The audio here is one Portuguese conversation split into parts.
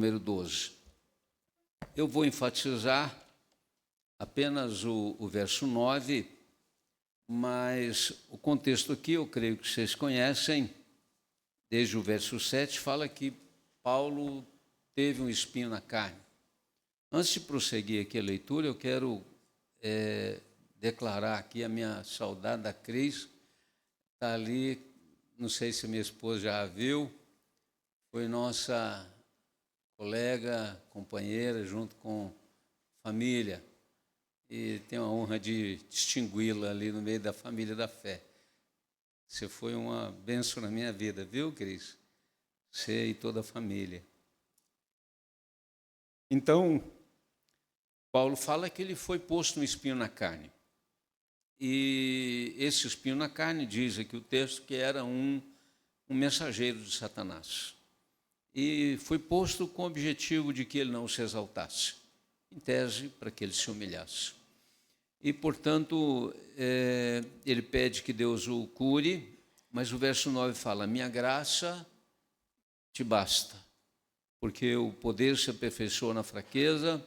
número 12. Eu vou enfatizar apenas o verso 9, mas o contexto aqui eu creio que vocês conhecem. Desde o verso 7 fala que Paulo teve um espinho na carne. Antes de prosseguir aqui a leitura, eu quero declarar aqui a minha saudade da Cris. Está ali, não sei se minha esposa já a viu, foi nossa colega, companheira, junto com família. E tenho a honra de distingui-la ali no meio da família da fé. Você foi uma bênção na minha vida, viu, Cris? Você e toda a família. Então, Paulo fala que ele foi posto um espinho na carne. E esse espinho na carne, diz aqui o texto, que era um mensageiro de Satanás. E foi posto com o objetivo de que ele não se exaltasse, em tese, para que ele se humilhasse. E, portanto, ele pede que Deus o cure, mas o verso 9 fala: minha graça te basta, porque o poder se aperfeiçoa na fraqueza,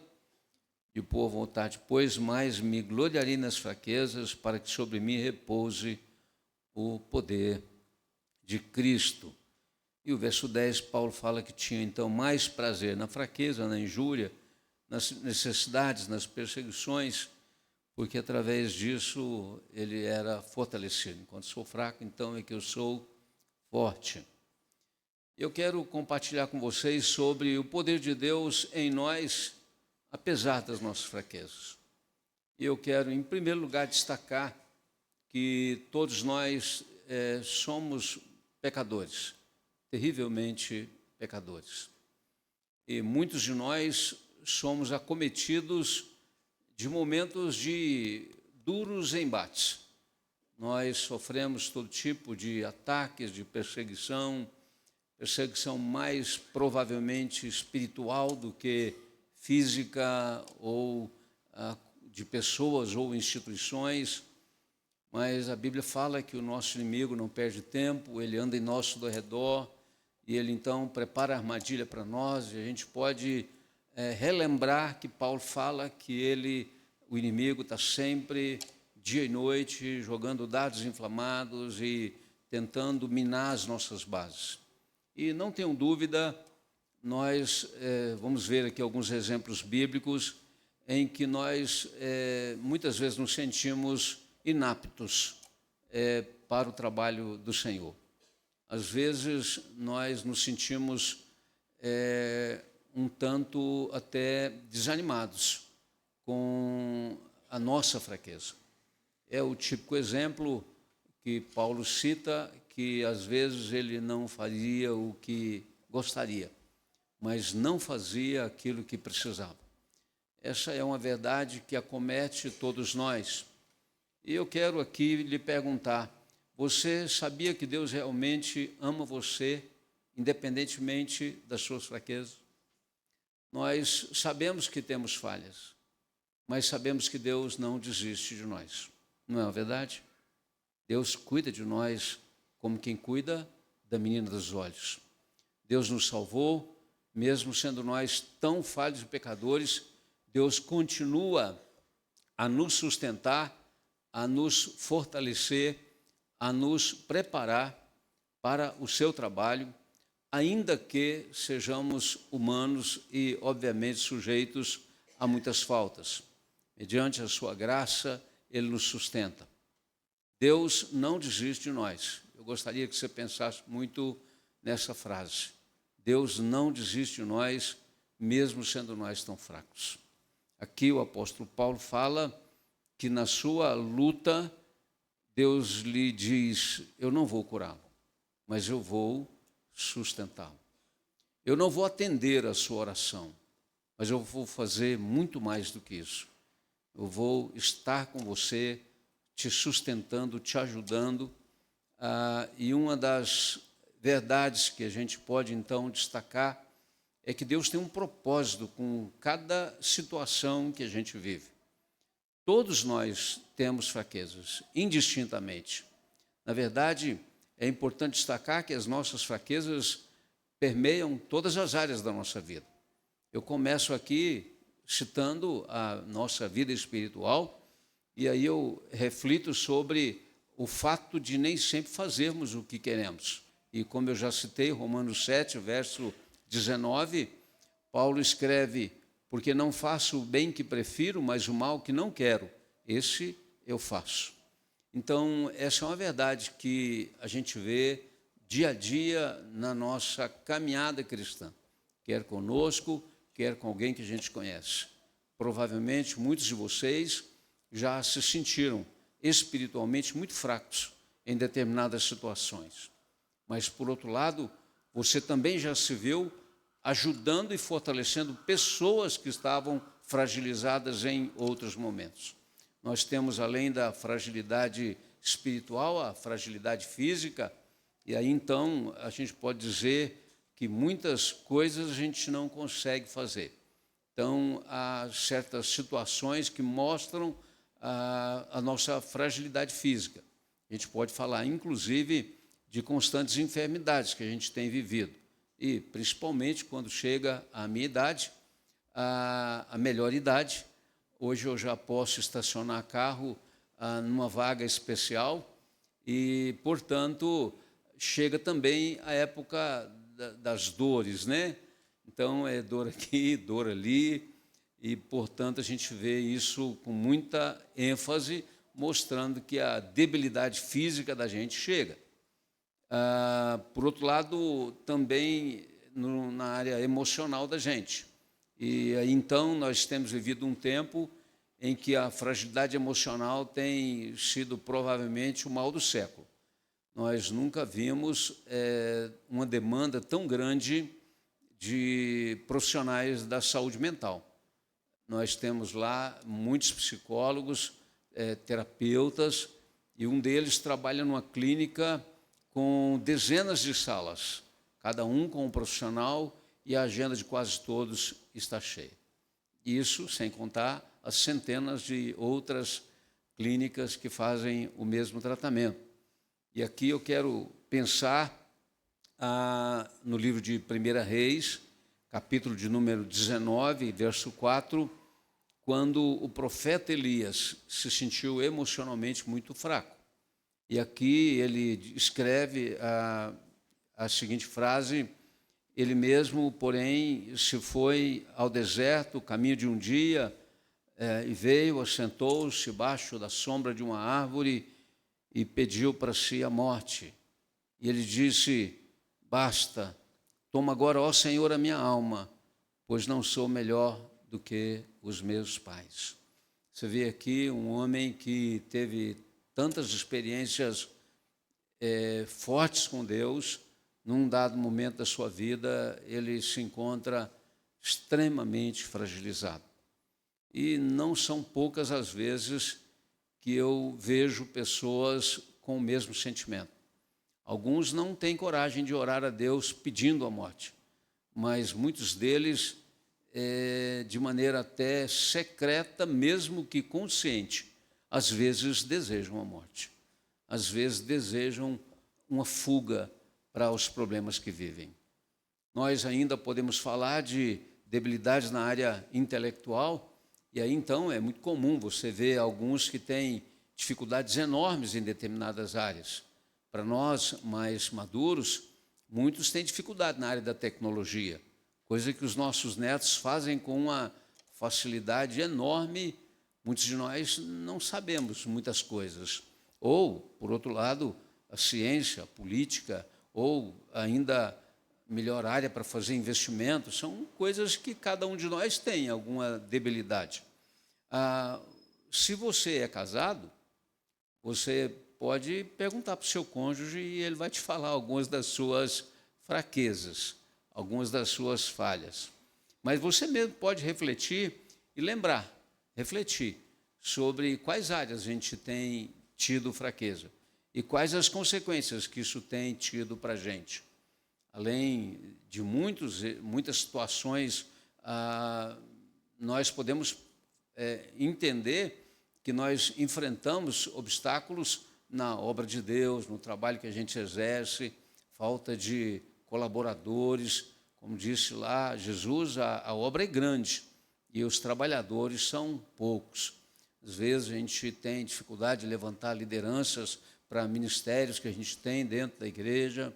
e por vontade, pois mais me gloriarei nas fraquezas, para que sobre mim repouse o poder de Cristo. E o verso 10, Paulo fala que tinha então mais prazer na fraqueza, na injúria, nas necessidades, nas perseguições, porque através disso ele era fortalecido. Enquanto sou fraco, então é que eu sou forte. Eu quero compartilhar com vocês sobre o poder de Deus em nós, apesar das nossas fraquezas. E eu quero, em primeiro lugar, destacar que todos nós somos pecadores, terrivelmente pecadores. E muitos de nós somos acometidos de momentos de duros embates. Nós sofremos todo tipo de ataques, de perseguição mais provavelmente espiritual do que física ou de pessoas ou instituições. Mas a Bíblia fala que o nosso inimigo não perde tempo, ele anda em nosso redor e ele então prepara a armadilha para nós, e a gente pode relembrar que Paulo fala que o inimigo está sempre, dia e noite, jogando dardos inflamados e tentando minar as nossas bases. E não tenham dúvida, nós vamos ver aqui alguns exemplos bíblicos em que nós muitas vezes nos sentimos inaptos para o trabalho do Senhor. Às vezes nós nos sentimos um tanto até desanimados com a nossa fraqueza. É o típico exemplo que Paulo cita, que às vezes ele não faria o que gostaria, mas não fazia aquilo que precisava. Essa é uma verdade que acomete todos nós. E eu quero aqui lhe perguntar: você sabia que Deus realmente ama você, independentemente das suas fraquezas? Nós sabemos que temos falhas, mas sabemos que Deus não desiste de nós. Não é uma verdade? Deus cuida de nós como quem cuida da menina dos olhos. Deus nos salvou, mesmo sendo nós tão falhos e pecadores, Deus continua a nos sustentar, a nos fortalecer, a nos preparar para o seu trabalho, ainda que sejamos humanos e, obviamente, sujeitos a muitas faltas. Mediante a sua graça, Ele nos sustenta. Deus não desiste de nós. Eu gostaria que você pensasse muito nessa frase. Deus não desiste de nós, mesmo sendo nós tão fracos. Aqui o apóstolo Paulo fala que na sua luta, Deus lhe diz: eu não vou curá-lo, mas eu vou sustentá-lo. Eu não vou atender a sua oração, mas eu vou fazer muito mais do que isso. Eu vou estar com você, te sustentando, te ajudando. E uma das verdades que a gente pode, então, destacar é que Deus tem um propósito com cada situação que a gente vive. Todos nós temos fraquezas, indistintamente. Na verdade, é importante destacar que as nossas fraquezas permeiam todas as áreas da nossa vida. Eu começo aqui citando a nossa vida espiritual, e aí eu reflito sobre o fato de nem sempre fazermos o que queremos. E como eu já citei, Romanos 7, verso 19, Paulo escreve: porque não faço o bem que prefiro, mas o mal que não quero, esse eu faço. Então, essa é uma verdade que a gente vê dia a dia na nossa caminhada cristã, quer conosco, quer com alguém que a gente conhece. Provavelmente, muitos de vocês já se sentiram espiritualmente muito fracos em determinadas situações. Mas, por outro lado, você também já se viu ajudando e fortalecendo pessoas que estavam fragilizadas em outros momentos. Nós temos, além da fragilidade espiritual, a fragilidade física, e aí então a gente pode dizer que muitas coisas a gente não consegue fazer. Então, há certas situações que mostram a nossa fragilidade física. A gente pode falar, inclusive, de constantes enfermidades que a gente tem vivido. E, principalmente, quando chega à minha idade, a melhor idade. Hoje eu já posso estacionar carro numa vaga especial e, portanto, chega também a época das dores, né? Então, é dor aqui, dor ali, e, portanto, a gente vê isso com muita ênfase, mostrando que a debilidade física da gente chega. Por outro lado, também na área emocional da gente. E aí, então, nós temos vivido um tempo em que a fragilidade emocional tem sido provavelmente o mal do século. Nós nunca vimos uma demanda tão grande de profissionais da saúde mental. Nós temos lá muitos psicólogos, terapeutas, e um deles trabalha numa clínica com dezenas de salas, cada um com um profissional, e a agenda de quase todos está cheia. Isso sem contar as centenas de outras clínicas que fazem o mesmo tratamento. E aqui eu quero pensar no livro de 1 Reis, capítulo de número 19, verso 4, quando o profeta Elias se sentiu emocionalmente muito fraco. E aqui ele escreve a seguinte frase: ele mesmo, porém, se foi ao deserto, caminho de um dia, e veio, assentou-se debaixo da sombra de uma árvore e pediu para si a morte. E ele disse: basta, toma agora, ó Senhor, a minha alma, pois não sou melhor do que os meus pais. Você vê aqui um homem que teve tantas experiências fortes com Deus. Num dado momento da sua vida, ele se encontra extremamente fragilizado. E não são poucas as vezes que eu vejo pessoas com o mesmo sentimento. Alguns não têm coragem de orar a Deus pedindo a morte, mas muitos deles, de maneira até secreta, mesmo que consciente, às vezes desejam a morte. Às vezes desejam uma fuga para os problemas que vivem. Nós ainda podemos falar de debilidades na área intelectual, e aí então é muito comum você ver alguns que têm dificuldades enormes em determinadas áreas. Para nós mais maduros, muitos têm dificuldade na área da tecnologia, coisa que os nossos netos fazem com uma facilidade enorme. Muitos de nós não sabemos muitas coisas. Ou, por outro lado, a ciência, a política, ou ainda melhor área para fazer investimentos, são coisas que cada um de nós tem alguma debilidade. Se você é casado, você pode perguntar para o seu cônjuge e ele vai te falar algumas das suas fraquezas, algumas das suas falhas. Mas você mesmo pode refletir e refletir sobre quais áreas a gente tem tido fraqueza e quais as consequências que isso tem tido para a gente. Além de muitas situações, nós podemos entender que nós enfrentamos obstáculos na obra de Deus, no trabalho que a gente exerce, falta de colaboradores, Como disse lá Jesus, a obra é grande e os trabalhadores são poucos. Às vezes a gente tem dificuldade de levantar lideranças para ministérios que a gente tem dentro da igreja.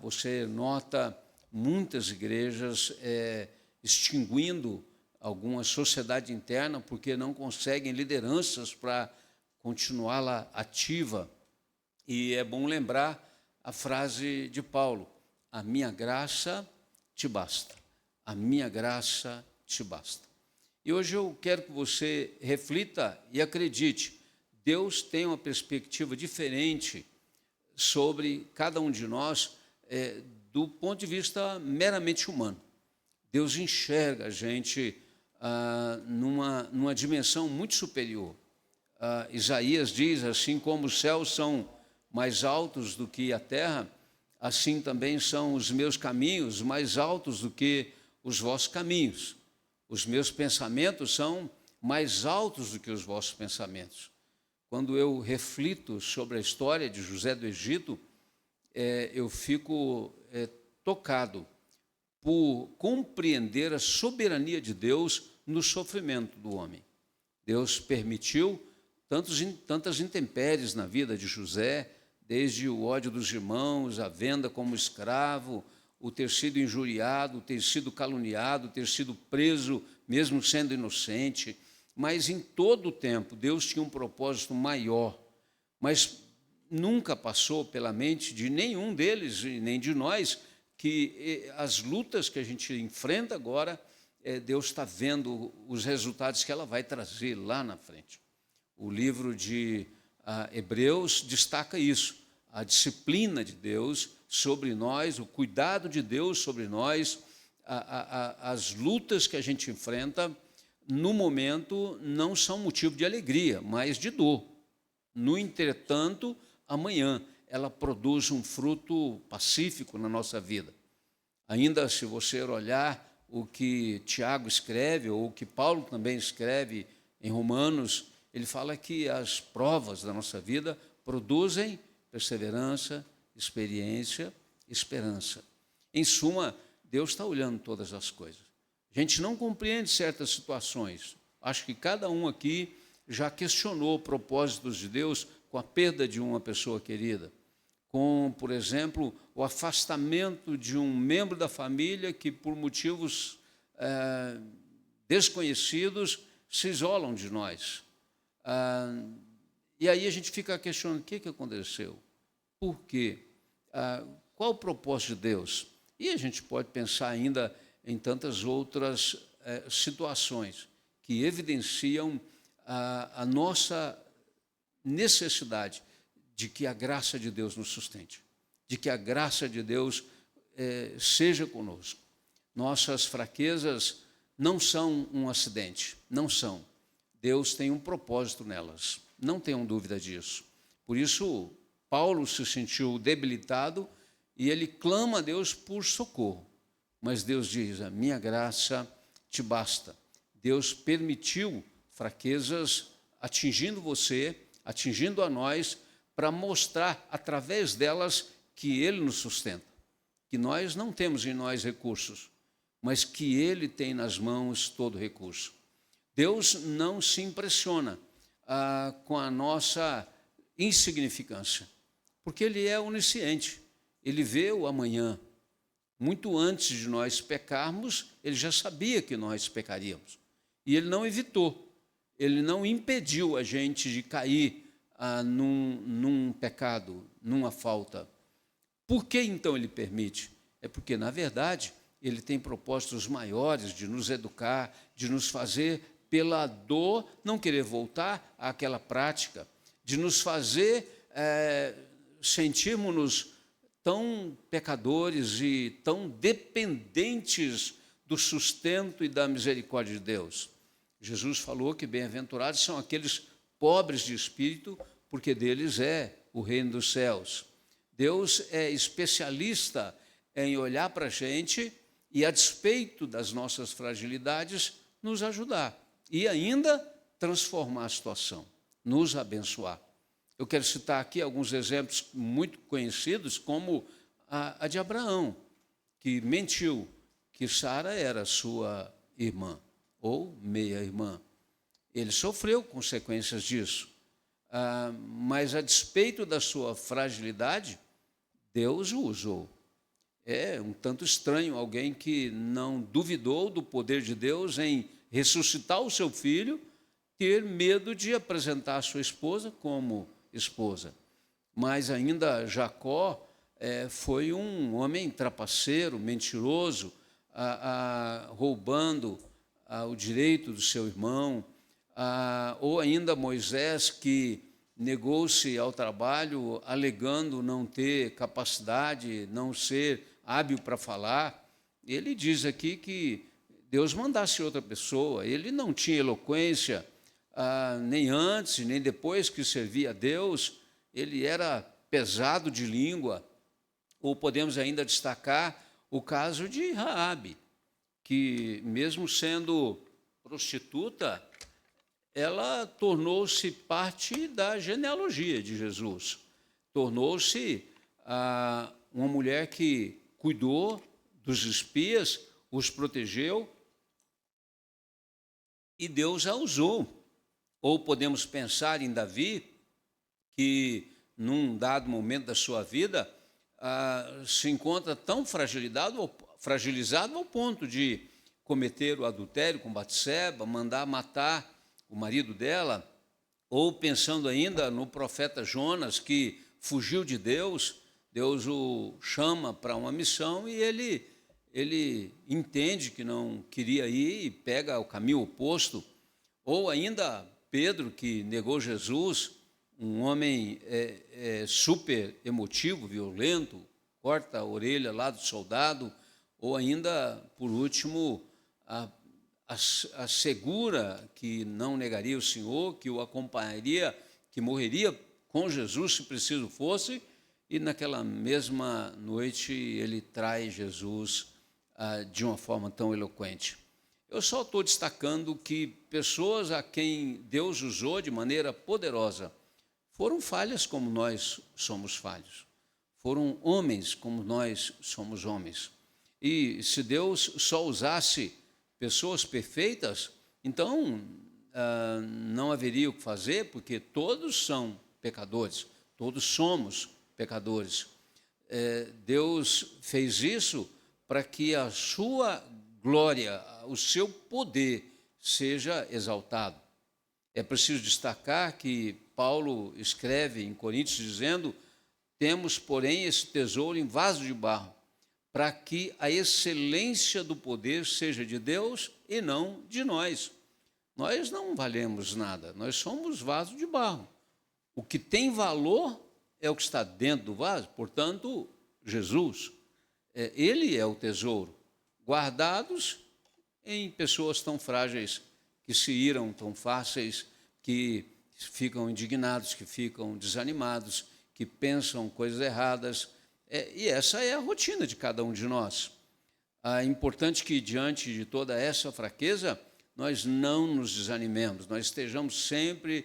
Você nota muitas igrejas extinguindo alguma sociedade interna porque não conseguem lideranças para continuar lá ativa. E é bom lembrar a frase de Paulo: a minha graça te basta, a minha graça te basta. E hoje eu quero que você reflita e acredite, Deus tem uma perspectiva diferente sobre cada um de nós do ponto de vista meramente humano. Deus enxerga a gente numa dimensão muito superior. Isaías diz, assim como os céus são mais altos do que a terra, assim também são os meus caminhos mais altos do que os vossos caminhos. Os meus pensamentos são mais altos do que os vossos pensamentos. Quando eu reflito sobre a história de José do Egito, eu fico tocado por compreender a soberania de Deus no sofrimento do homem. Deus permitiu tantas intempéries na vida de José, desde o ódio dos irmãos, a venda como escravo, o ter sido injuriado, o ter sido caluniado, o ter sido preso, mesmo sendo inocente. Mas em todo o tempo, Deus tinha um propósito maior. Mas nunca passou pela mente de nenhum deles, e nem de nós, que as lutas que a gente enfrenta agora, Deus está vendo os resultados que ela vai trazer lá na frente. O livro de Hebreus destaca isso, a disciplina de Deus sobre nós, o cuidado de Deus sobre nós, as lutas que a gente enfrenta, no momento, não são motivo de alegria, mas de dor. No entretanto, amanhã ela produz um fruto pacífico na nossa vida. Ainda se você olhar o que Tiago escreve, ou o que Paulo também escreve em Romanos, ele fala que as provas da nossa vida produzem perseverança, experiência, esperança. Em suma, Deus está olhando todas as coisas. A gente não compreende certas situações. Acho que cada um aqui já questionou propósitos de Deus com a perda de uma pessoa querida, com, por exemplo, o afastamento de um membro da família que, por motivos desconhecidos, se isolam de nós. E aí a gente fica questionando o que aconteceu, por quê, qual o propósito de Deus? E a gente pode pensar ainda em tantas outras situações que evidenciam a nossa necessidade de que a graça de Deus nos sustente, de que a graça de Deus seja conosco. Nossas fraquezas não são um acidente, não são. Deus tem um propósito nelas, não tenham dúvida disso. Por isso, Paulo se sentiu debilitado e ele clama a Deus por socorro. Mas Deus diz, a minha graça te basta. Deus permitiu fraquezas atingindo você, atingindo a nós, para mostrar através delas que Ele nos sustenta, que nós não temos em nós recursos, mas que Ele tem nas mãos todo recurso. Deus não se impressiona com a nossa insignificância, porque Ele é onisciente, Ele vê o amanhã. Muito antes de nós pecarmos, Ele já sabia que nós pecaríamos. E Ele não evitou, Ele não impediu a gente de cair num pecado, numa falta. Por que então Ele permite? É porque, na verdade, Ele tem propósitos maiores de nos educar, de nos fazer, pela dor, não querer voltar àquela prática, de nos fazer sentirmos-nos tão pecadores e tão dependentes do sustento e da misericórdia de Deus. Jesus falou que bem-aventurados são aqueles pobres de espírito, porque deles é o reino dos céus. Deus é especialista em olhar para a gente e, a despeito das nossas fragilidades, nos ajudar e ainda transformar a situação, nos abençoar. Eu quero citar aqui alguns exemplos muito conhecidos, como a de Abraão, que mentiu que Sara era sua irmã, ou meia-irmã. Ele sofreu consequências disso. Mas, a despeito da sua fragilidade, Deus o usou. É um tanto estranho alguém que não duvidou do poder de Deus em ressuscitar o seu filho, ter medo de apresentar a sua esposa como esposa. Mas ainda Jacó foi um homem trapaceiro, mentiroso, roubando o direito do seu irmão, ou ainda Moisés, que negou-se ao trabalho alegando não ter capacidade, não ser hábil para falar. Ele diz aqui que Deus mandasse outra pessoa. Ele não tinha eloquência, nem antes, nem depois que servia a Deus. Ele era pesado de língua. Ou podemos ainda destacar o caso de Raabe, que, mesmo sendo prostituta, ela tornou-se parte da genealogia de Jesus. Tornou-se uma mulher que cuidou dos espias, os protegeu, e Deus a usou. Ou podemos pensar em Davi, que, num dado momento da sua vida, se encontra tão fragilizado ao ponto de cometer o adultério com Batseba, mandar matar o marido dela, ou pensando ainda no profeta Jonas, que fugiu de Deus, Deus o chama para uma missão e ele entende que não queria ir e pega o caminho oposto. Ou ainda Pedro, que negou Jesus, um homem super emotivo, violento, corta a orelha lá do soldado. Ou ainda, por último, assegura que não negaria o Senhor, que o acompanharia, que morreria com Jesus, se preciso fosse, e naquela mesma noite ele trai Jesus de uma forma tão eloquente. Eu só estou destacando que pessoas a quem Deus usou de maneira poderosa foram falhas como nós somos falhos, foram homens como nós somos homens. E se Deus só usasse pessoas perfeitas, então não haveria o que fazer, porque todos são pecadores, todos somos pecadores. Deus fez isso para que a sua glória, o seu poder seja exaltado. É preciso destacar que Paulo escreve em Coríntios dizendo: temos, porém, esse tesouro em vaso de barro, para que a excelência do poder seja de Deus e não de nós. Nós não valemos nada, nós somos vaso de barro. O que tem valor é o que está dentro do vaso, portanto, Jesus. Ele é o tesouro, guardados em pessoas tão frágeis, que se iram tão fáceis, que ficam indignados, que ficam desanimados, que pensam coisas erradas. E essa é a rotina de cada um de nós. É importante que, diante de toda essa fraqueza, nós não nos desanimemos, nós estejamos sempre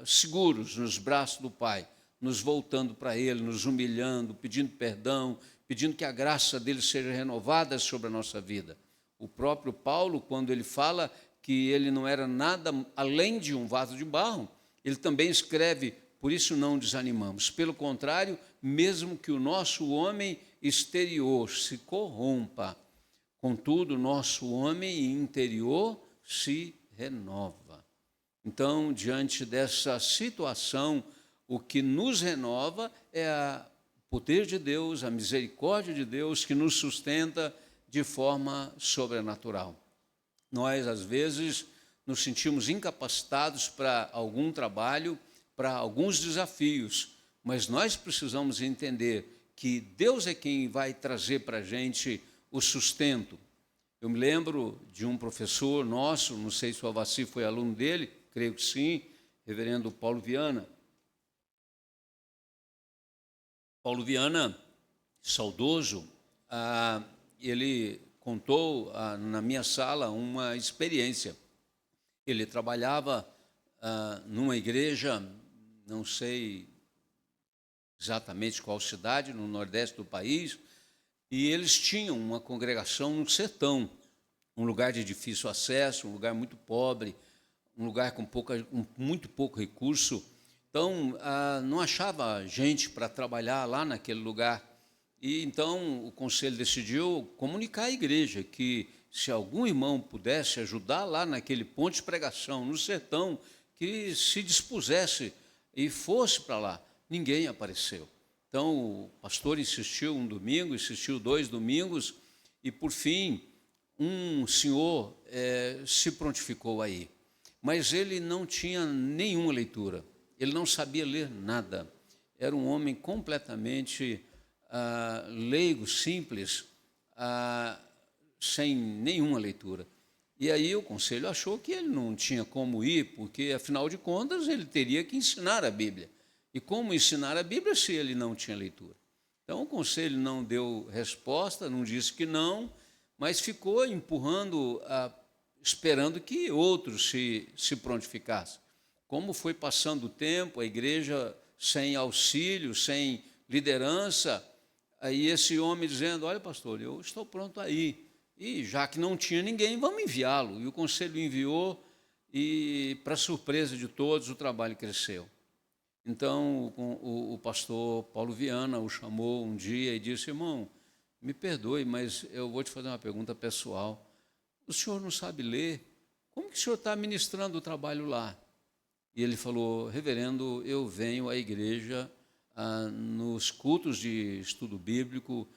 seguros nos braços do Pai, nos voltando para Ele, nos humilhando, pedindo perdão, pedindo que a graça dele seja renovada sobre a nossa vida. O próprio Paulo, quando ele fala que ele não era nada além de um vaso de barro, ele também escreve: por isso não desanimamos. Pelo contrário, mesmo que o nosso homem exterior se corrompa, contudo, o nosso homem interior se renova. Então, diante dessa situação, o que nos renova é o poder de Deus, a misericórdia de Deus, que nos sustenta de forma sobrenatural. Nós, às vezes, nos sentimos incapacitados para algum trabalho, para alguns desafios, mas nós precisamos entender que Deus é quem vai trazer para a gente o sustento. Eu me lembro de um professor nosso, não sei se o Avassi foi aluno dele, creio que sim, reverendo Paulo Viana. Paulo Viana, saudoso, ele contou na minha sala uma experiência. Ele trabalhava numa igreja, não sei exatamente qual cidade, no nordeste do país, e eles tinham uma congregação no sertão, um lugar de difícil acesso, um lugar muito pobre, um lugar com muito pouco recurso. Então, não achava gente para trabalhar lá naquele lugar. E então o conselho decidiu comunicar à igreja que se algum irmão pudesse ajudar lá naquele ponto de pregação, no sertão, que se dispusesse e fosse para lá. Ninguém apareceu. Então o pastor insistiu um domingo, insistiu 2 domingos, e por fim um senhor se prontificou aí. Mas ele não tinha nenhuma leitura, ele não sabia ler nada. Era um homem completamente leigo, simples, sem nenhuma leitura. E aí o conselho achou que ele não tinha como ir, porque, afinal de contas, ele teria que ensinar a Bíblia. E como ensinar a Bíblia se ele não tinha leitura? Então o conselho não deu resposta, não disse que não, mas ficou empurrando, esperando que outros se prontificassem. Como foi passando o tempo, a igreja sem auxílio, sem liderança, aí esse homem dizendo: olha, pastor, eu estou pronto a ir. E já que não tinha ninguém, vamos enviá-lo. E o conselho enviou, e, para surpresa de todos, o trabalho cresceu. Então o pastor Paulo Viana o chamou um dia e disse: irmão, me perdoe, mas eu vou te fazer uma pergunta pessoal. O senhor não sabe ler? Como que o senhor está ministrando o trabalho lá? E ele falou: reverendo, eu venho à igreja nos cultos de estudo bíblico,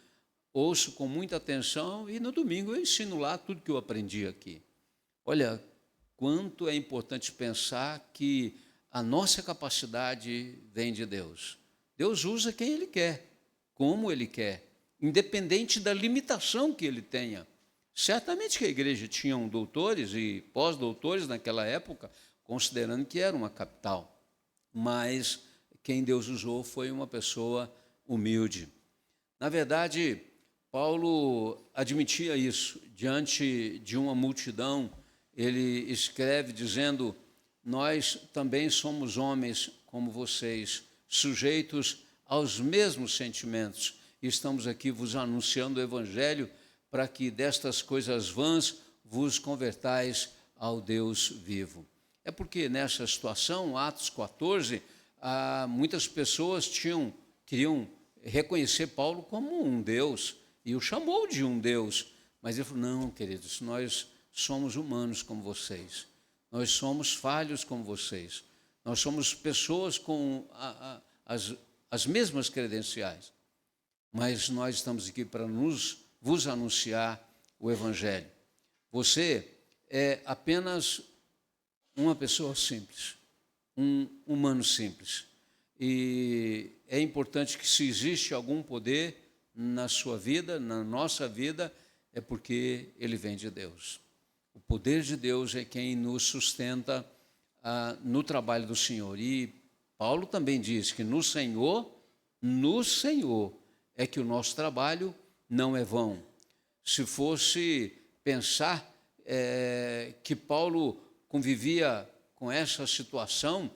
ouço com muita atenção e no domingo eu ensino lá tudo que eu aprendi aqui. Olha, quanto é importante pensar que a nossa capacidade vem de Deus. Deus usa quem Ele quer, como Ele quer, independente da limitação que Ele tenha. Certamente que a igreja tinha doutores e pós-doutores naquela época, considerando que era uma capital, mas quem Deus usou foi uma pessoa humilde. Na verdade, Paulo admitia isso. Diante de uma multidão, ele escreve dizendo: nós também somos homens como vocês, sujeitos aos mesmos sentimentos, e estamos aqui vos anunciando o Evangelho para que destas coisas vãs vos convertais ao Deus vivo. É porque nessa situação, Atos 14, muitas pessoas queriam reconhecer Paulo como um Deus, e o chamou de um Deus, mas ele falou: não, queridos, nós somos humanos como vocês, nós somos falhos como vocês, nós somos pessoas com as mesmas credenciais, mas nós estamos aqui para vos anunciar o Evangelho. Você é apenas uma pessoa simples, um humano simples, e é importante que, se existe algum poder na sua vida, na nossa vida, é porque ele vem de Deus. O poder de Deus é quem nos sustenta no trabalho do Senhor. E Paulo também diz que no Senhor é que o nosso trabalho não é vão. Se fosse pensar que Paulo convivia com essa situação,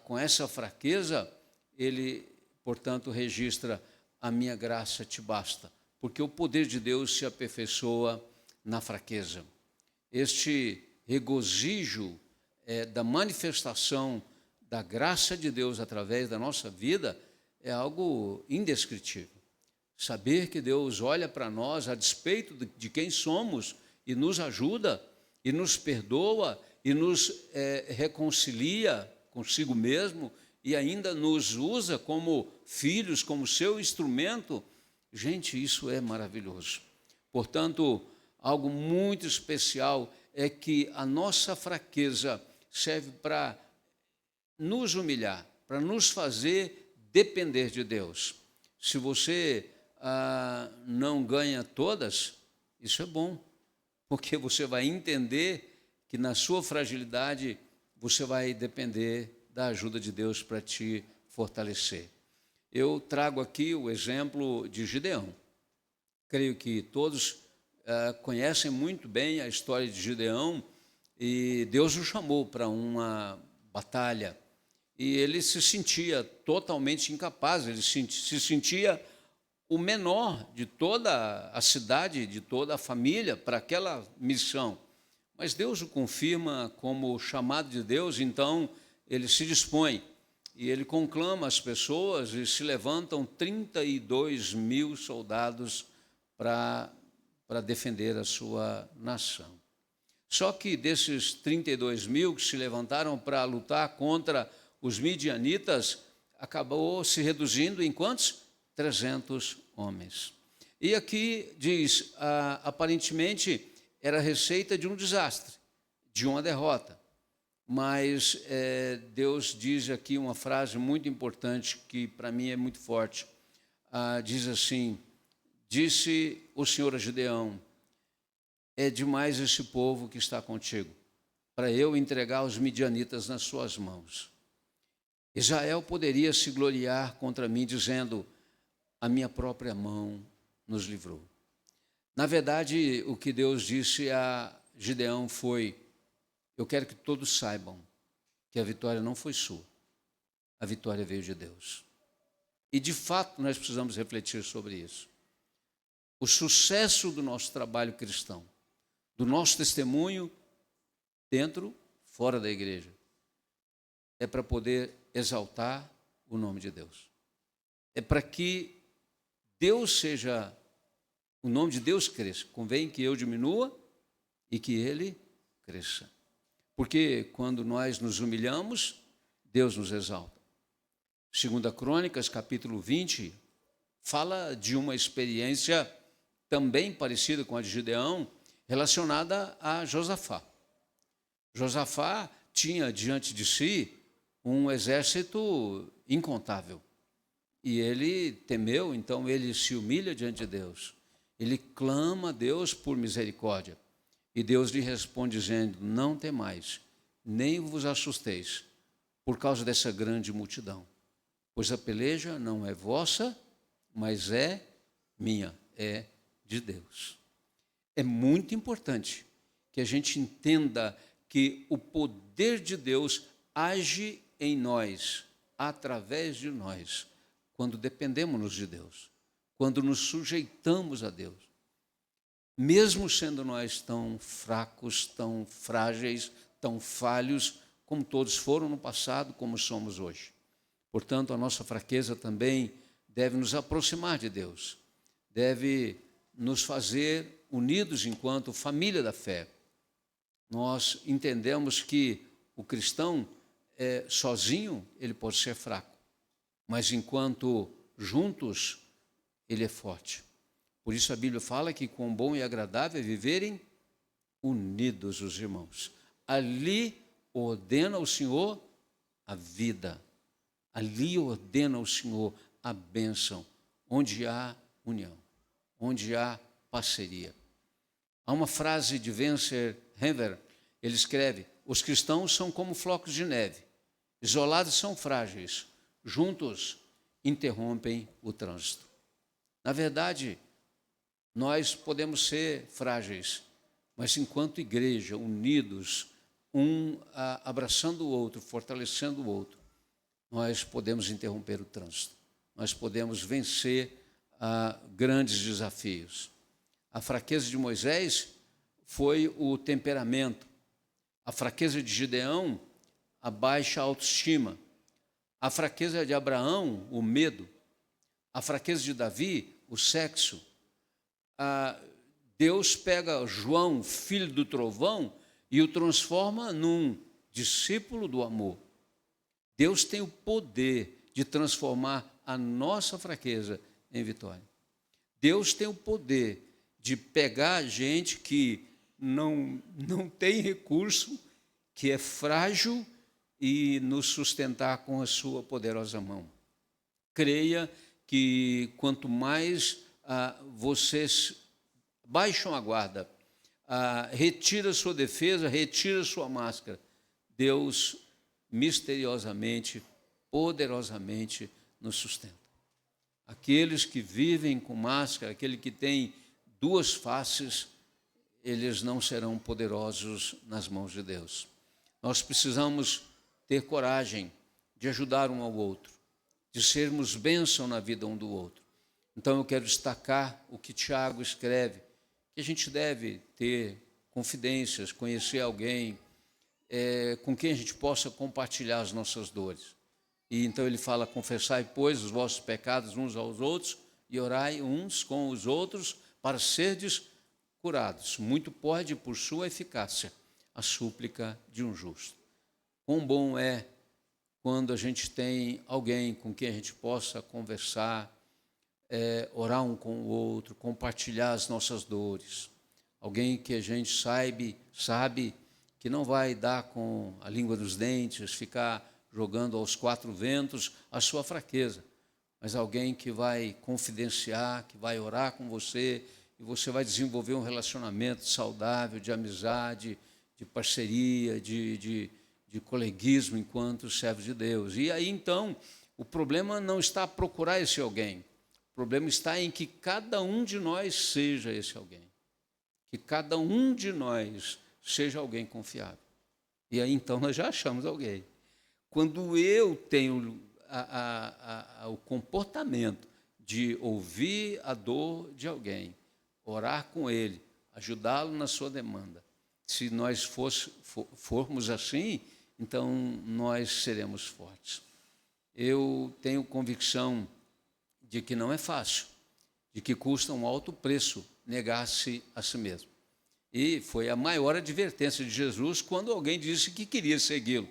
com essa fraqueza, ele, portanto, registra: a minha graça te basta, porque o poder de Deus se aperfeiçoa na fraqueza. Este regozijo da manifestação da graça de Deus através da nossa vida é algo indescritível. Saber que Deus olha para nós a despeito de quem somos e nos ajuda, e nos perdoa, e nos reconcilia consigo mesmo, e ainda nos usa como filhos, como seu instrumento. Gente, isso é maravilhoso. Portanto, algo muito especial é que a nossa fraqueza serve para nos humilhar, para nos fazer depender de Deus. Se você não ganha todas, isso é bom, porque você vai entender que na sua fragilidade você vai depender da ajuda de Deus para te fortalecer. Eu trago aqui o exemplo de Gideão. Creio que todos conhecem muito bem a história de Gideão, e Deus o chamou para uma batalha, e ele se sentia totalmente incapaz, ele se sentia o menor de toda a cidade, de toda a família, para aquela missão. Mas Deus o confirma como chamado de Deus, então ele se dispõe e ele conclama as pessoas e se levantam 32 mil soldados para defender a sua nação. Só que desses 32 mil que se levantaram para lutar contra os midianitas, acabou se reduzindo em quantos? 300 homens. E aqui diz, aparentemente, era a receita de um desastre, de uma derrota. Mas Deus diz aqui uma frase muito importante, que para mim é muito forte. Diz assim, disse o Senhor a Gideão, é demais esse povo que está contigo, para eu entregar os midianitas nas suas mãos. Israel poderia se gloriar contra mim, dizendo, a minha própria mão nos livrou. Na verdade, o que Deus disse a Gideão foi, eu quero que todos saibam que a vitória não foi sua, a vitória veio de Deus. E, de fato, nós precisamos refletir sobre isso. O sucesso do nosso trabalho cristão, do nosso testemunho dentro, fora da igreja, é para poder exaltar o nome de Deus. É para que Deus seja, o nome de Deus cresça. Convém que eu diminua e que Ele cresça. Porque quando nós nos humilhamos, Deus nos exalta. 2 Crônicas, capítulo 20, fala de uma experiência também parecida com a de Gideão, relacionada a Josafá. Josafá tinha diante de si um exército incontável. E ele temeu, então ele se humilha diante de Deus. Ele clama a Deus por misericórdia. E Deus lhe responde dizendo, não temais, nem vos assusteis, por causa dessa grande multidão. Pois a peleja não é vossa, mas é minha, é de Deus. É muito importante que a gente entenda que o poder de Deus age em nós, através de nós, quando dependemos de Deus, quando nos sujeitamos a Deus. Mesmo sendo nós tão fracos, tão frágeis, tão falhos, como todos foram no passado, como somos hoje. Portanto, a nossa fraqueza também deve nos aproximar de Deus, deve nos fazer unidos enquanto família da fé. Nós entendemos que o cristão, sozinho, ele pode ser fraco, mas enquanto juntos, ele é forte. Por isso a Bíblia fala que quão bom e agradável é viverem unidos os irmãos. Ali ordena o Senhor a vida. Ali ordena o Senhor a bênção, onde há união, onde há parceria. Há uma frase de Spencer Haver, ele escreve, os cristãos são como flocos de neve, isolados são frágeis, juntos interrompem o trânsito. Na verdade, nós podemos ser frágeis, mas enquanto igreja, unidos, um abraçando o outro, fortalecendo o outro, nós podemos interromper o trânsito, nós podemos vencer grandes desafios. A fraqueza de Moisés foi o temperamento, a fraqueza de Gideão, a baixa autoestima, a fraqueza de Abraão, o medo, a fraqueza de Davi, o sexo. Deus pega João, filho do trovão, e o transforma num discípulo do amor. Deus tem o poder de transformar a nossa fraqueza em vitória. Deus tem o poder de pegar gente que não tem recurso, que é frágil, e nos sustentar com a sua poderosa mão. Creia que quanto mais vocês baixam a guarda, retira sua defesa, retira sua máscara, Deus misteriosamente, poderosamente nos sustenta. Aqueles que vivem com máscara, aquele que tem duas faces, eles não serão poderosos nas mãos de Deus. Nós precisamos ter coragem de ajudar um ao outro, de sermos bênção na vida um do outro. Então, eu quero destacar o que Tiago escreve, que a gente deve ter confidências, conhecer alguém com quem a gente possa compartilhar as nossas dores. E então ele fala: confessai, pois, os vossos pecados uns aos outros e orai uns com os outros para serdes curados. Muito pode, por sua eficácia, a súplica de um justo. Quão bom é quando a gente tem alguém com quem a gente possa conversar, orar um com o outro, compartilhar as nossas dores. Alguém que a gente sabe que não vai dar com a língua dos dentes, ficar jogando aos quatro ventos a sua fraqueza, mas alguém que vai confidenciar, que vai orar com você, e você vai desenvolver um relacionamento saudável, de amizade, de parceria, de coleguismo enquanto servo de Deus. E aí, então, o problema não está a procurar esse alguém, o problema está em que cada um de nós seja esse alguém, que cada um de nós seja alguém confiável. E aí, então, nós já achamos alguém. Quando eu tenho o comportamento de ouvir a dor de alguém, orar com ele, ajudá-lo na sua demanda, se nós formos assim, então nós seremos fortes. Eu tenho convicção de que não é fácil, de que custa um alto preço negar-se a si mesmo. E foi a maior advertência de Jesus quando alguém disse que queria segui-lo.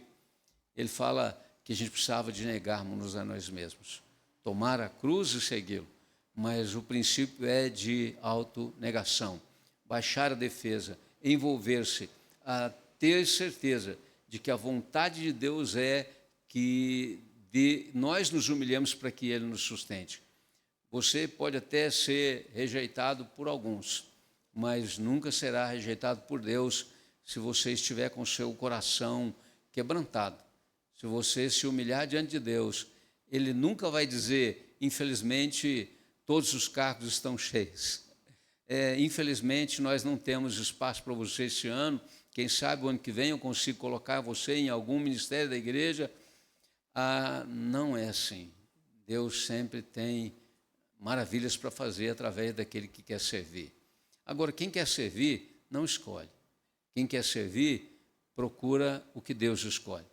Ele fala que a gente precisava de negarmos-nos a nós mesmos, tomar a cruz e segui-lo. Mas o princípio é de autonegação, baixar a defesa, envolver-se, a ter certeza de que a vontade de Deus é que nós nos humilhemos para que Ele nos sustente. Você pode até ser rejeitado por alguns, mas nunca será rejeitado por Deus se você estiver com o seu coração quebrantado. Se você se humilhar diante de Deus, Ele nunca vai dizer: infelizmente, todos os cargos estão cheios. Infelizmente, nós não temos espaço para você esse ano. Quem sabe o ano que vem eu consigo colocar você em algum ministério da igreja. Não é assim. Deus sempre tem maravilhas para fazer através daquele que quer servir. Agora, quem quer servir, não escolhe. Quem quer servir, procura o que Deus escolhe.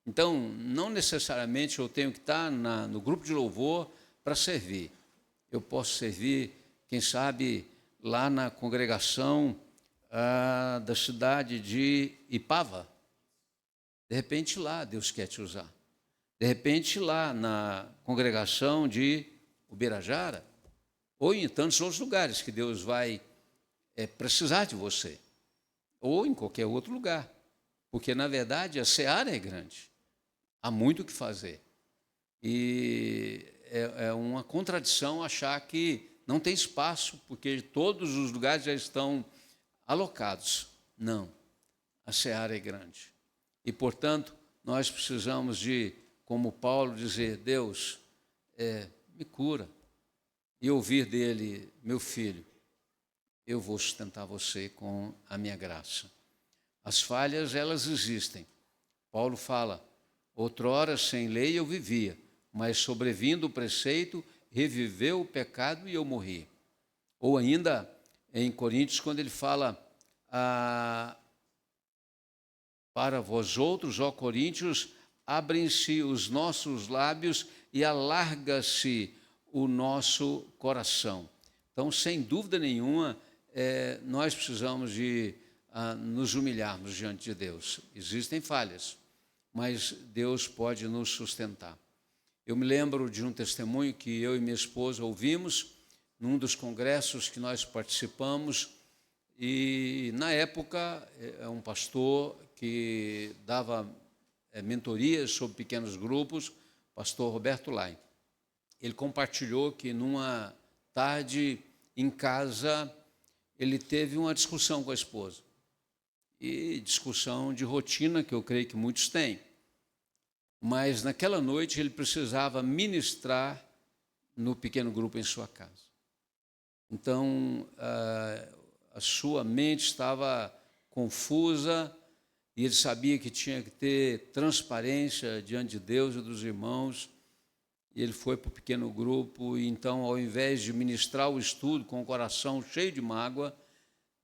Então, não necessariamente eu tenho que estar no grupo de louvor para servir. Eu posso servir, quem sabe, lá na congregação da cidade de Ipava. De repente, lá Deus quer te usar. De repente, lá na congregação de Ubirajara, ou em tantos outros lugares que Deus vai precisar de você, ou em qualquer outro lugar, porque, na verdade, a seara é grande, há muito o que fazer, e é uma contradição achar que não tem espaço, porque todos os lugares já estão alocados. Não, a seara é grande, e, portanto, nós precisamos de, como Paulo, dizer: Deus, me cura, e ouvir dele: meu filho, eu vou sustentar você com a minha graça. As falhas, elas existem. Paulo fala: outrora sem lei eu vivia, mas sobrevindo o preceito, reviveu o pecado e eu morri. Ou ainda em Coríntios, quando ele fala: para vós outros, ó Coríntios, abrem-se os nossos lábios e alarga-se o nosso coração. Então, sem dúvida nenhuma, nós precisamos de nos humilharmos diante de Deus. Existem falhas, mas Deus pode nos sustentar. Eu me lembro de um testemunho que eu e minha esposa ouvimos num dos congressos que nós participamos, e na época um pastor que dava mentorias sobre pequenos grupos, pastor Roberto Lai. Ele compartilhou que numa tarde em casa ele teve uma discussão com a esposa, e discussão de rotina que eu creio que muitos têm, mas naquela noite ele precisava ministrar no pequeno grupo em sua casa. Então a sua mente estava confusa e ele sabia que tinha que ter transparência diante de Deus e dos irmãos, e ele foi para o pequeno grupo, e então, ao invés de ministrar o estudo com o coração cheio de mágoa,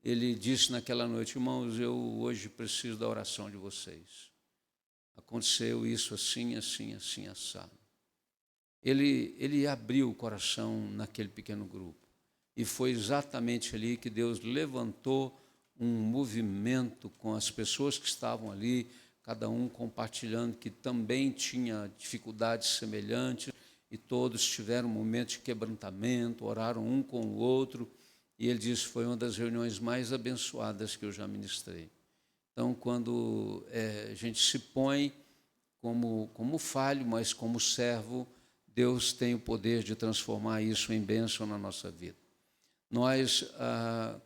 ele disse naquela noite: irmãos, eu hoje preciso da oração de vocês. Aconteceu isso assim, assim, assim, assado. Ele abriu o coração naquele pequeno grupo. E foi exatamente ali que Deus levantou um movimento com as pessoas que estavam ali, cada um compartilhando que também tinha dificuldades semelhantes, e todos tiveram um momento de quebrantamento, oraram um com o outro, e ele disse: foi uma das reuniões mais abençoadas que eu já ministrei. Então, quando a gente se põe como falho, mas como servo, Deus tem o poder de transformar isso em bênção na nossa vida. Nós,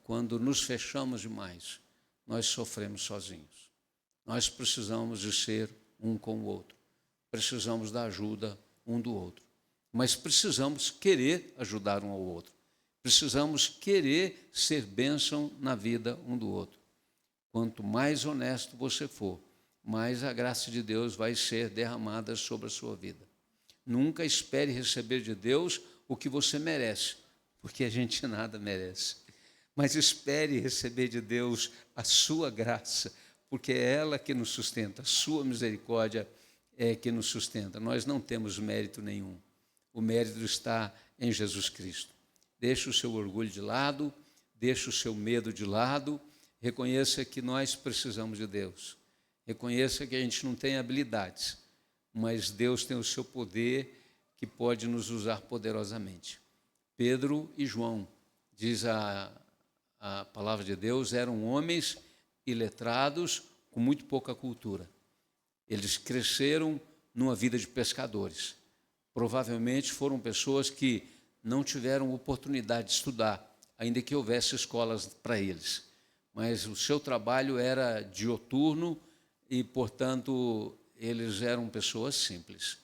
quando nos fechamos demais, nós sofremos sozinhos. Nós precisamos de ser um com o outro. Precisamos da ajuda um do outro. Mas precisamos querer ajudar um ao outro. Precisamos querer ser bênção na vida um do outro. Quanto mais honesto você for, mais a graça de Deus vai ser derramada sobre a sua vida. Nunca espere receber de Deus o que você merece, porque a gente nada merece. Mas espere receber de Deus a sua graça, porque é ela que nos sustenta, a sua misericórdia é que nos sustenta. Nós não temos mérito nenhum. O mérito está em Jesus Cristo. Deixe o seu orgulho de lado, deixe o seu medo de lado, reconheça que nós precisamos de Deus. Reconheça que a gente não tem habilidades, mas Deus tem o seu poder que pode nos usar poderosamente. Pedro e João, diz a palavra de Deus, eram homens iletrados com muito pouca cultura. Eles cresceram numa vida de pescadores. Provavelmente foram pessoas que não tiveram oportunidade de estudar, ainda que houvesse escolas para eles. Mas o seu trabalho era dioturno e, portanto, eles eram pessoas simples.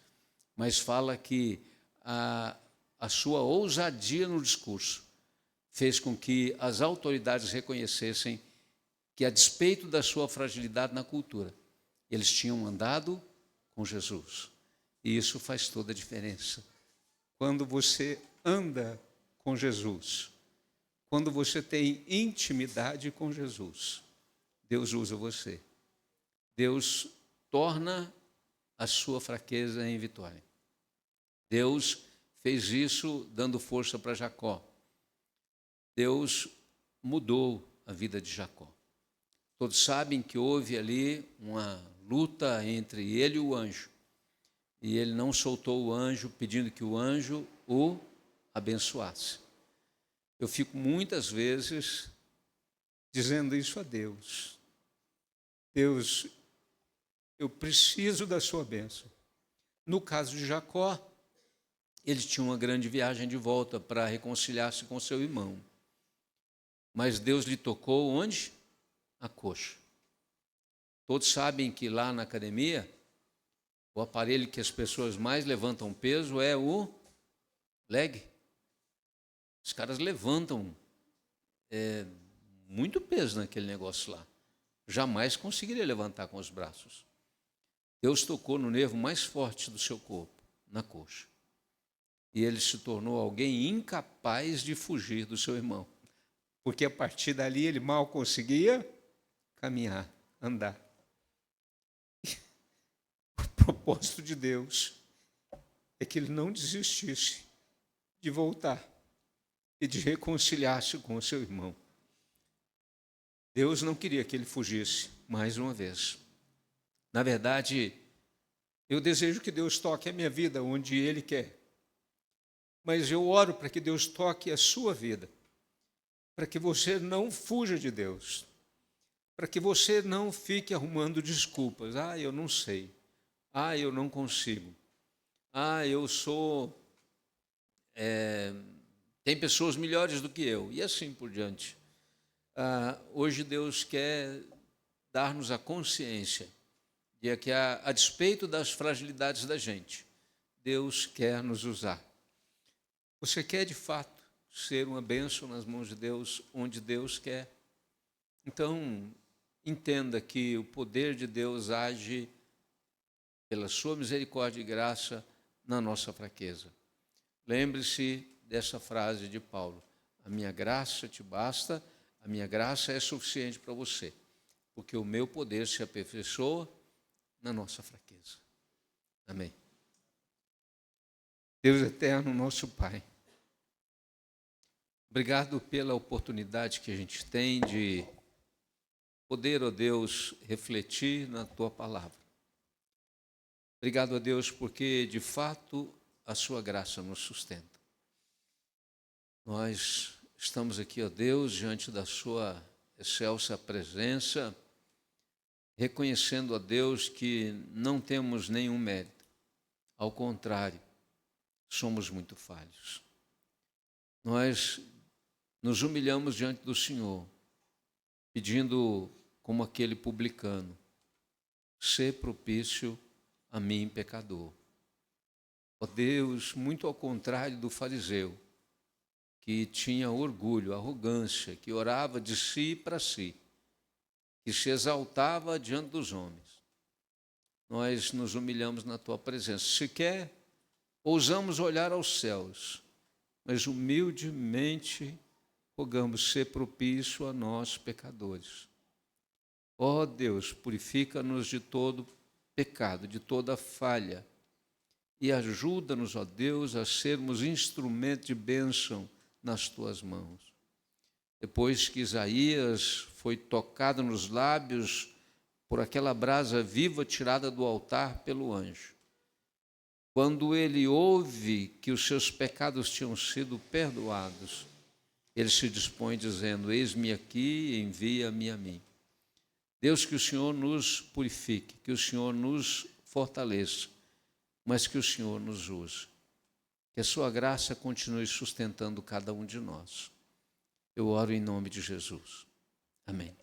Mas fala que a sua ousadia no discurso fez com que as autoridades reconhecessem que, a despeito da sua fragilidade na cultura, eles tinham andado com Jesus. E isso faz toda a diferença. Quando você anda com Jesus, quando você tem intimidade com Jesus, Deus usa você. Deus torna a sua fraqueza em vitória. Deus fez isso dando força para Jacó. Deus mudou a vida de Jacó. Todos sabem que houve ali uma luta entre ele e o anjo. E ele não soltou o anjo, pedindo que o anjo o abençoasse. Eu fico muitas vezes dizendo isso a Deus. Deus, eu preciso da sua bênção. No caso de Jacó, ele tinha uma grande viagem de volta para reconciliar-se com seu irmão. Mas Deus lhe tocou onde? A coxa. Todos sabem que lá na academia, o aparelho que as pessoas mais levantam peso é o leg. Os caras levantam muito peso naquele negócio lá. Jamais conseguiria levantar com os braços. Deus tocou no nervo mais forte do seu corpo, na coxa. E ele se tornou alguém incapaz de fugir do seu irmão. Porque a partir dali ele mal conseguia caminhar, andar. O propósito de Deus é que ele não desistisse de voltar e de reconciliar-se com o seu irmão. Deus não queria que ele fugisse mais uma vez. Na verdade, eu desejo que Deus toque a minha vida onde Ele quer. Mas eu oro para que Deus toque a sua vida, para que você não fuja de Deus, para que você não fique arrumando desculpas. Eu não sei. Eu não consigo. Eu sou... tem pessoas melhores do que eu. E assim por diante. Hoje Deus quer dar-nos a consciência de que, a despeito das fragilidades da gente, Deus quer nos usar. Você quer, de fato, ser uma bênção nas mãos de Deus, onde Deus quer? Então, entenda que o poder de Deus age pela sua misericórdia e graça na nossa fraqueza. Lembre-se dessa frase de Paulo: a minha graça te basta, a minha graça é suficiente para você, porque o meu poder se aperfeiçoa na nossa fraqueza. Amém. Deus eterno, nosso Pai, obrigado pela oportunidade que a gente tem de poder, ó Deus, refletir na Tua palavra. Obrigado, ó Deus, porque de fato a Sua graça nos sustenta. Nós estamos aqui, ó Deus, diante da Sua excelsa presença, reconhecendo, ó Deus, que não temos nenhum mérito. Ao contrário, somos muito falhos. Nós nos humilhamos diante do Senhor, pedindo, como aquele publicano, ser propício a mim, pecador. Ó Deus, muito ao contrário do fariseu, que tinha orgulho, arrogância, que orava de si para si, que se exaltava diante dos homens. Nós nos humilhamos na Tua presença. Sequer ousamos olhar aos céus, mas humildemente rogamos ser propício a nós, pecadores. Ó Deus, purifica-nos de todo pecado, de toda falha, e ajuda-nos, ó Deus, a sermos instrumento de bênção nas Tuas mãos. Depois que Isaías foi tocado nos lábios por aquela brasa viva tirada do altar pelo anjo, quando ele ouve que os seus pecados tinham sido perdoados, ele se dispõe dizendo: eis-me aqui, envia-me a mim. Deus, que o Senhor nos purifique, que o Senhor nos fortaleça, mas que o Senhor nos use. Que a Sua graça continue sustentando cada um de nós. Eu oro em nome de Jesus. Amém.